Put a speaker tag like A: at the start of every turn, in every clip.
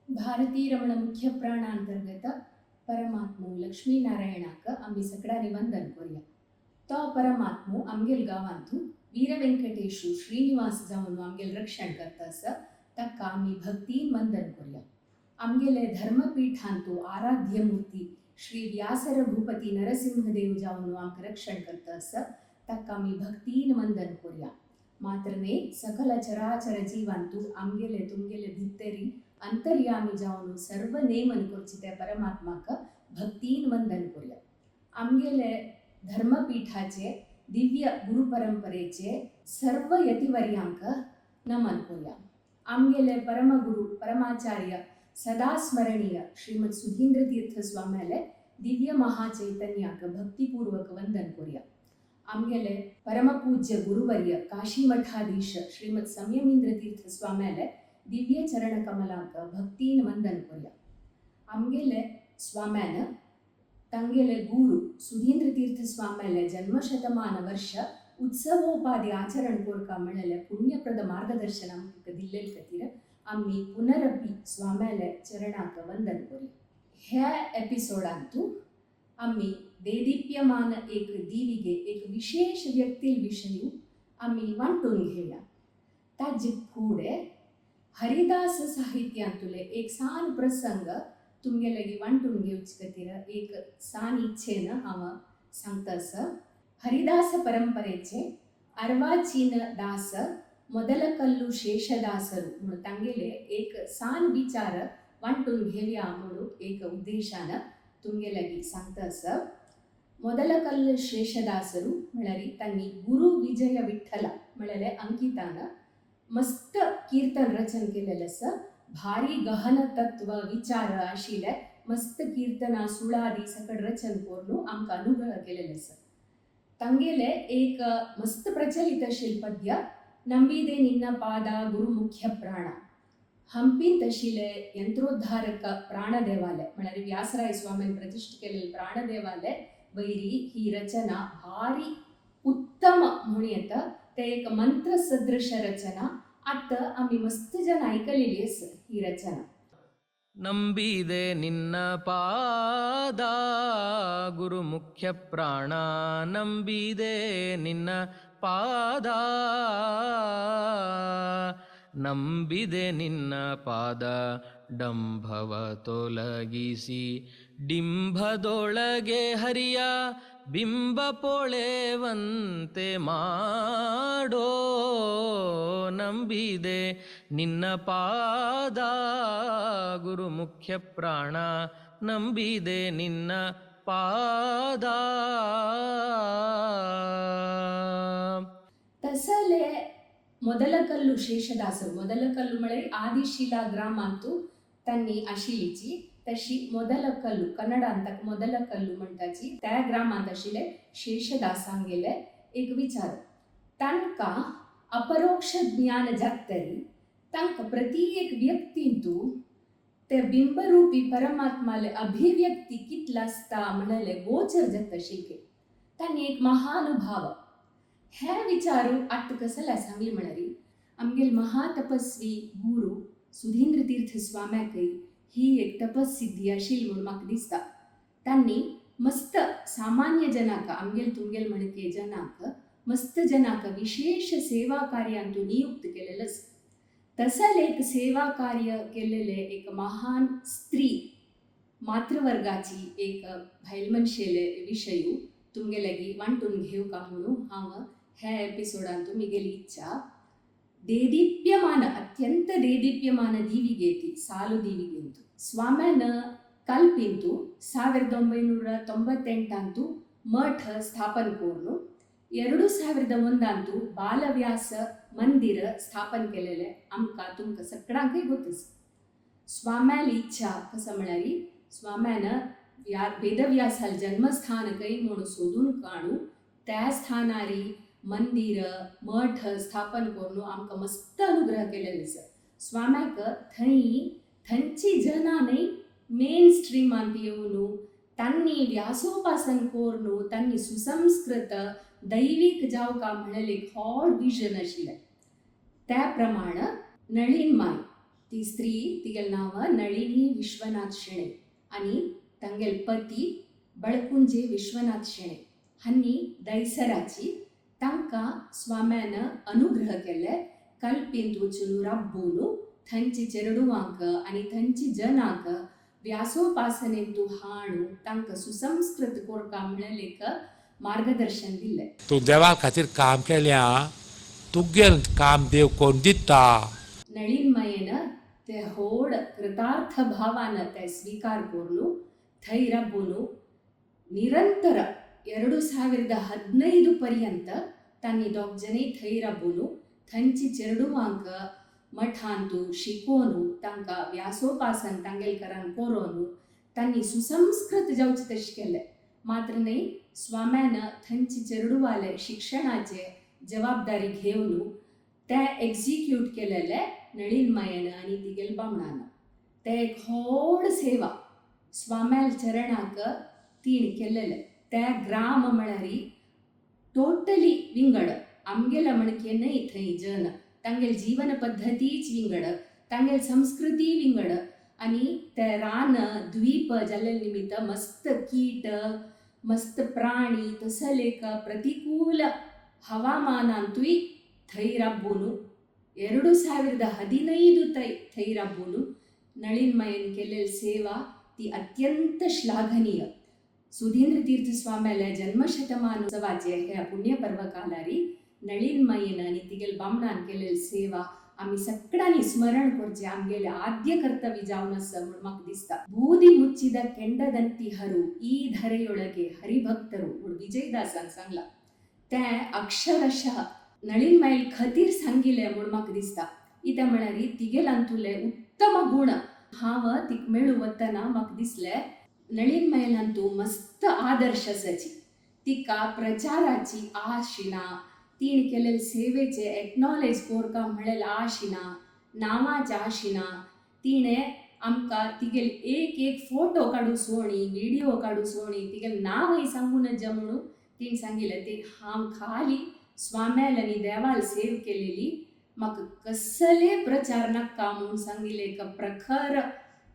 A: भारती रमण मुख्य प्राणांतर्गत परमात्मो लक्ष्मीनारायणाक आम्ही सगळ्यांनी वंदन करूया. तो परमात्मो आमगेल गावांतू वीर व्यंकटेशू श्रीनिवास जाऊन आमगेल रक्षण करतास ताका आम्ही भक्तीन वंदन करूया. आमगेले धर्मपीठांतू आराध्य मूर्ती श्री व्यासर भूपती नरसिंहदेव जाऊन आमक रक्षण करतास ताका आम्ही भक्तीन वंदन करूया. मात्रने सकल चराचर जीवांतू आमगेले तुमगेले भितरी अंतर्यामी जाऊन सर्व नेमन करची त्या परमात्माक भक्तीन वंदन करूया. आमगेले धर्मपीठाचे दिव्य गुरुपरंपरेचे सर्व यतिवर्यांक नमन करूया. आमगेले परमगुरु परमाचार्य सदा स्मरणीय श्रीमद सुधींद्र तीर्थ स्वाम्याले दिव्य महाचैतन्याक भक्तिपूर्वक वंदन करूया. आमगेले परमपूज्य गुरुवर्य काशी मठाधीश श्रीमद संयमींद्र तीर्थ स्वाम्याले दिव्य चरण कमलाक भक्तीन वंदन करूया. आमगेले स्वाम्यान तंगेले गुरु सुधींद्र तीर्थ स्वाम्याले जन्मशतमान वर्ष उत्सवोपाधी आचरण कोरका म्हणले पुण्यप्रद मार्गदर्शन आमकां दिल्लेल खातीर आम्ही पुनरपी स्वाम्याले चरणाक वंदन करूया. ह्या एपिसोडांतू आम्ही देदीप्यमान एक दिविगे एक विशेष व्यक्तीविषयी आम्ही वांटून घेऊया. ताजे फुडे हरिदास साहित्यांतुले एक सान प्रसंग तुमगे लगी वांटून घेवचे खातीर एक सान इच्छेन हांव सांगतास. हरिदास परंपरेचे अर्वाचीन दास मोदलकल्लू शेषदासरू म्हणून तांगेले एक सान विचार वांटून घेवया म्हणून एक उद्देशान तुमगे लगी सांगतास. मोदलकल्लू शेषदासरू म्हळ्यार तांणी गुरु विजय विठ्ठल म्हळ्यार अंकितान मस्त कीर्तन रचन केलेलं असं. भारी गहन तत्व विचार आशिले मस्त कीर्तना सुळादी सकड रचन करून आमकां अनुग्रह केलेलं असं. तांगेले एक मस्त प्रचलित अशिल पद्य नंबिदे निन्न पाद गुरु मुख्य प्राण. हंपीत अशिले यंत्रोद्धारक प्राण देवालय म्हळ्यार व्यासराय स्वामीन प्रतिष्ठित केलेले प्राण देवालय वैरी ही रचना भारी उत्तम म्हणून येतं. ते एक मंत्र सदृश रचना आता आम्ही मस्त जन ऐकलेली अस ही रचना.
B: ನಂಬಿದೆ ನಿನ್ನ ಪಾದ ಗುರು ಮುಖ್ಯ ಪ್ರಾಣ ನಂಬಿದೆ ನಿನ್ನ ಪಾದ ನಂಬಿದೆ ನಿನ್ನ ಪಾದ ಡಂಭವ ತೊಲಗಿಸಿ ಡಿಂಭದೊಳಗೆ ಹರಿಯ ಬಿಂಬ ಪೊಳೆವಂತೆ ಮಾಡೋ ನಂಬಿದೆ ನಿನ್ನ ಪಾದ ಗುರು ಮುಖ್ಯ ಪ್ರಾಣ ನಂಬಿದೆ ನಿನ್ನ ಪಾದ.
A: ತಸಲೆ ಮೊದಲಕಲ್ಲು ಶೇಷದಾಸರು ಮೊದಲಕಲ್ಲು ಮಳೆ ಆದಿಶಿಲಾ ಗ್ರಾಮ ಅಂತೂ तन्नी आशिलीची तशी मोदलकल्लू कन्नड अंत मोदलकल्लू म्हणटाची त्या ग्रामांत आशिल्ले शेषदासांगेले एक विचार. तांकां अपरोक्ष ज्ञान जातरी तांकां प्रति एक व्यक्तींतू ते बिंबरूपी परमात्माले अभिव्यक्ती कितला आसता म्हणले गोचर जाता आशिल्ले. तांणी एक महानुभाव हे विचारू आत्त कसले सांगली म्हणारी आमगेल महातपस्वी गुरु सुधींद्र तीर्थ स्वाम्याकय ही एक तपस्सिद्धी आशिल्ली म्हणून म्हाका दिसता. तांणी मस्त सामान्य जनाक आमगेल तुमगेल म्हणके जनाक मस्त जनाक विशेष सेवा कार्यांतू नियुक्त केलेलं आसा. तसले एक सेवा कार्य केलेले एक महान स्त्री मातृवर्गाची एक भायल मनशेले विशयू तुमगे लागी वांटून घेवका म्हणून हांव ह्या एपिसोडांतू मिगेली इच्छा. देदीप्यमान अत्यंत देदीप्यमान दिविगेती साಲು दिविಗೆಂತು ಸ್ವಾಮ್ಯಾನ ಕಲ್ಪಿಂತು 1998 ಅಂತೂ ಮಠ ಸ್ಥಾಪನೆ ಕೋರ್ನು. 2001 ಅಂತೂ ಬಾಲವ್ಯಾಸ मंदिर स्थापन केलेले आमकां तुमकां सगळ्यांकय गोतस. स्वाम्याली इच्छा कसं म्हळ्यारी स्वाम्यान वेदव्यासाल जन्मस्थानकय म्हणून सोदून काढू त्या स्थानारी मंदिर मठ स्थापन करून आमकां मस्त अनुग्रह केलेलो आसा. स्वाम्याक थंयची जनांनी मेन स्ट्रीमांत येवन तांणी व्यासोपासन करून तांणी सुसंस्कृत दैवीक जावका म्हणलें एक व्हड विजन आशिल्लें. त्या प्रमाण नळीन माय ती स्त्री तिगेल नाव नळिनी विश्वनाथ शेणे आणि तांगेल पती बळकुंजे विश्वनाथ शेणे हांनी दैसराची तांकां स्वाम्यान अनुग्रह केले कल्पेंत वचून राबून थंची चेडुवांक आनी थंची जनांक व्यासोपासनेंतू हाडून तांकां सुसंस्कृत कोरका म्हणलेक मार्गदर्शन दिले.
C: तूं देवा खातीर काम केल्या तुगेल काम देव कोण दिता.
A: नळिनमयेन ते व्हड कृतार्थ भावान ते स्वीकार करून थंय राबून निरंतर 2015 पर्यंत तांणी दोग जनी थंय राबून थंची चेडुवांक मठांतू शिकोवन तांकां व्यासोपासन तांगेल घरान कोरोन तांणी सुसंस्कृत जावचे तशें केलें. मात्र न्ही स्वाम्यान थंची चेडुवाले शिक्षणाचे जबाबदारी घेवन ते एक्झिक्यूट केलेले नळिनमयेन आनी तिगेल बामणान. ते एक व्हड सेवा स्वाम्याल चरणाक तीण केलेले. त्या ग्राम म्हळ्यार टोटली विंगड आमगेला म्हणके न्हय थंय जन तांगेल जीवन पद्धतीच विंगड तांगेल संस्कृती विंगड आनी ते रान द्वीप जाल्ले निमित्त मस्त कीट मस्त प्राणी तसल एक प्रतिकूल हवामानांतूय थंय राबून 2015 थंय राबून नळिनमयेन केलेली सेवा ती अत्यंत श्लाघनीय. सुधींद्र तीर्थ स्वाम्याले जन्मशतमानोत्सवाचे ह्या पुण्यपर्वकालारी नळिनमयेन आनी तिगेल बामणान केलेली सेवा आमी सगळ्यांनी स्मरण करचे आमगेले आद्य कर्तव्य जावन आसा म्हूण म्हाका दिसता. बूदी मुच्चिद केंडದಂತಿಹರು ಈ ಧರೆಯೊಳಗೆ हरिभक्तರು म्हूण विजयदासान सांगला. ते अक्षरशः नळिनमयल खातीर सांगिल्लें म्हूण म्हाका दिसता. इता म्हळ्यार तिगेलांतुले उत्तम गुण हांव तिक मेळू वतना म्हाका दिसलें नळिनमयलांतू मस्त आदर्श आसाची. तिका प्रचाराची आशिना, तीण केलेले सेवेचे एक्नॉलेज कोरका म्हणलेले आशिना, नांवाचे आशिना. तिणे आमकां तिगेल एक एक फोटो काडू सोणी, व्हिडिओ काडू सोणी, तिगेल नांवय सांगून नज म्हणून तीण सांगिल्लें. ती हांव खाली स्वाम्याल आनी देवाल सेव केलेली म्हाका कसले प्रचार नाका म्हणून सांगिल्लें. एक प्रखर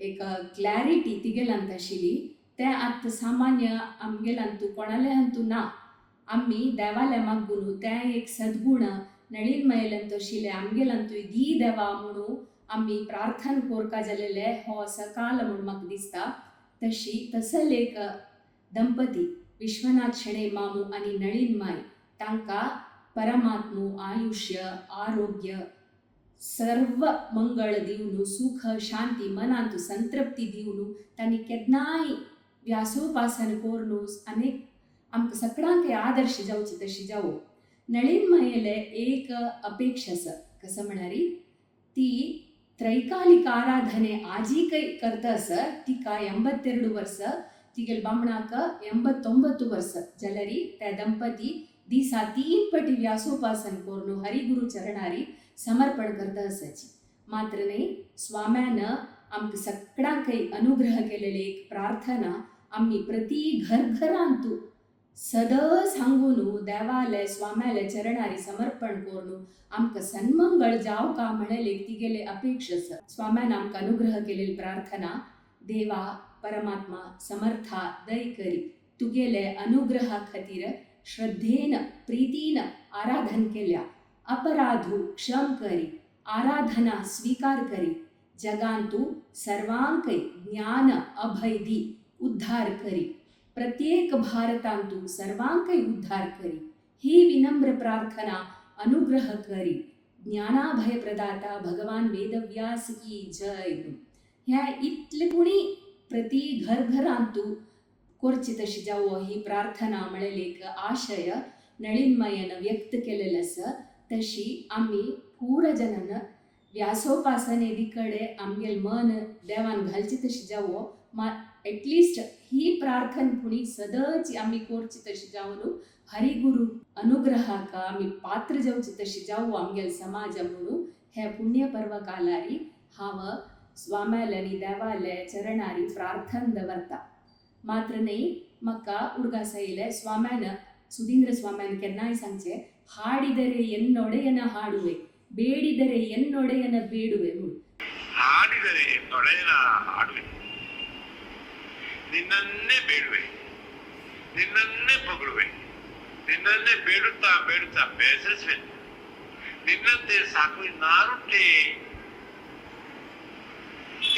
A: एक क्लॅरिटी तिगेलांत आशिल्ली. ते आतां सामान्य आमगेलांतू कोणालेंतू ना. आमी देवाले मागून ते एक सद्गुण नळिनमयलांत आशिल्ले आमगेलांतूय दी देवा म्हणून आमी प्रार्थना कोरका जालेले हो सकाळ म्हणून म्हाका दिसता. तसल एक दंपती विश्वनाथ शेणे मामू आनी नळिनमय तांकां परमात्मो आयुष्य आरोग्य सर्व मंगळ दिवन सुख शांती मनांत संतृप्ती दिवन तांणी केन्नाय व्यासोपासन कोरून अनेक आमकां सगळ्यांक आदर्श जावचे तशी जावो. नळिनमयेले एक अपेक्षा आसा कसं म्हणारी ती त्रैकालिक आराधने आजीकय करता आसा. तिका 82 वर्सां तिगेल बामणाक 89 वर्सां जाल्यार ते दंपती दिसा 3 पटी व्यासोपासन करून हरिगुरू चरणारी समर्पण करता आसाची. मात्र न्ही स्वाम्यान आमकां सगळ्यांकय अनुग्रह केलेले एक प्रार्थना आमी प्रति घरांतू सदा सांगून देवाले स्वाम्याले चरणारी समर्पण करून आमकां सन्मंगळ जावका म्हणलेले तिगेले अपेक्षा आसा. स्वाम्यान आमकां अनुग्रह केलेली प्रार्थना देवा परमात्मा समर्था दय करी तुगेले अनुग्रहा खातीर श्रद्धेन प्रीतीन आराधन केल्या अपराधू क्षम करी आराधना स्वीकार करी जगांतू सर्वांकय ज्ञान अभय दी उद्धार करी प्रत्येक भारतांतू सर्वांकय उद्धार करी ही विनम्र प्रार्थना अनुग्रह करी ज्ञानाभय प्रदाता भगवान वेदव्यास की जय. ह्या इतले कुणी प्रति घरांतू कोरची तशी जावो ही प्रार्थना म्हणलेली एक आशय नळिनमयेन व्यक्त केलेले आसा. तशी आमी पूर्ण जनान व्यासोपासने कडेन आमगेल मन देवान घालची तशी जावो. एटलिस्ट ही प्रार्थना पुणी सदांची आमी कोरची तशी जावन हरिगुरू अनुग्रहाक आमी पात्र जावची तशी जावो आमगेल समाज म्हणून हे पुण्य पर्व कालारी हांव स्वाम्याल आनी देवाले चरणारी प्रार्थना दवरता. मात्र न्ही म्हाका उडगास येयले स्वाम्यान सुधींद्र स्वाम्यान केन्नाय सांगचे ಹಾಡಿದರೆ ಎನ್ನೊಡೆಯನ ಹಾಡುವೆ ಬೇಡಿದರೆ ಎನ್ನೊಡೆಯನ ಬೇಡುವೆ.
D: ಬೇಡದಿದ್ದರೆ ತೊಡೆಯನ ಆಡುವೆ, ನಿನ್ನನ್ನೇ ಬೇಡುವೆ, ನಿನ್ನನ್ನೇ ಹೊಗಳುವೆ, ನಿನ್ನನ್ನೇ ಬೇಡುತ್ತಾ ಬೇಡುತ್ತಾ ಬೇಸರಿಸುವೆ. ನಿನ್ನಂತೆ ಸಾಕು ಇನ್ನಾರುಂಟೆ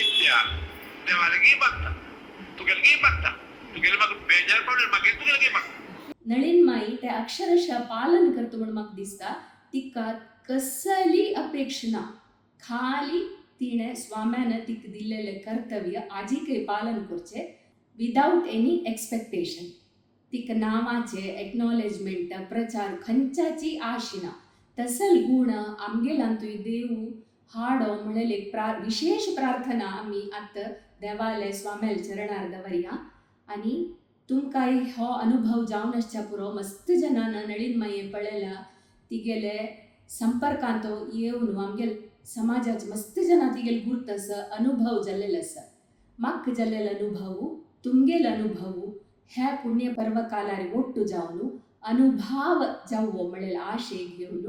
D: इत्या देवालगी बघता तुगेलगी बघता तुगेल मग बेजार पडले मागे तुगेलगी बघता.
A: नळीन माई ते अक्षरशः पालन करतो म्हणून म्हाका दिसता. तिका कसली अपेक्षा ना, खाली तिणे स्वाम्यान तिका दिल्लेले कर्तव्य आजीकय पालन करचे विदाउट एनी एक्सपेक्टेशन. तिका नावाचे एक्नॉलेजमेंट प्रचार खंयच्याची आश ना. तसल गुण आमगेलांतूय देव हाडो म्हणून एक विशेष प्रार्थना आमी आतां देवाले स्वाम्याल चरणार दवरया. आनी तुमकांय हो अनुभव जावन आसच्या पुरो. मस्त जनान नळीन माये पळयला, तिगेले संपर्कांत येवन आमगेल समाजाचे मस्त जना तिगेल गुर्त आसा, अनुभव जाल्लेले आसा. म्हाका जाल्लेले अनुभव तुमगेल अनुभव ह्या पुण्य पर्वकालार ಒಟ್ಟು जावन अनुभव जावो म्हणलेले आशे घेवन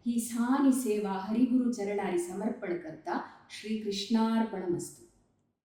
A: ही सानी सेवा हरिगुरु चरणारी समर्पण करता. श्री कृष्णार्पणमस्तु.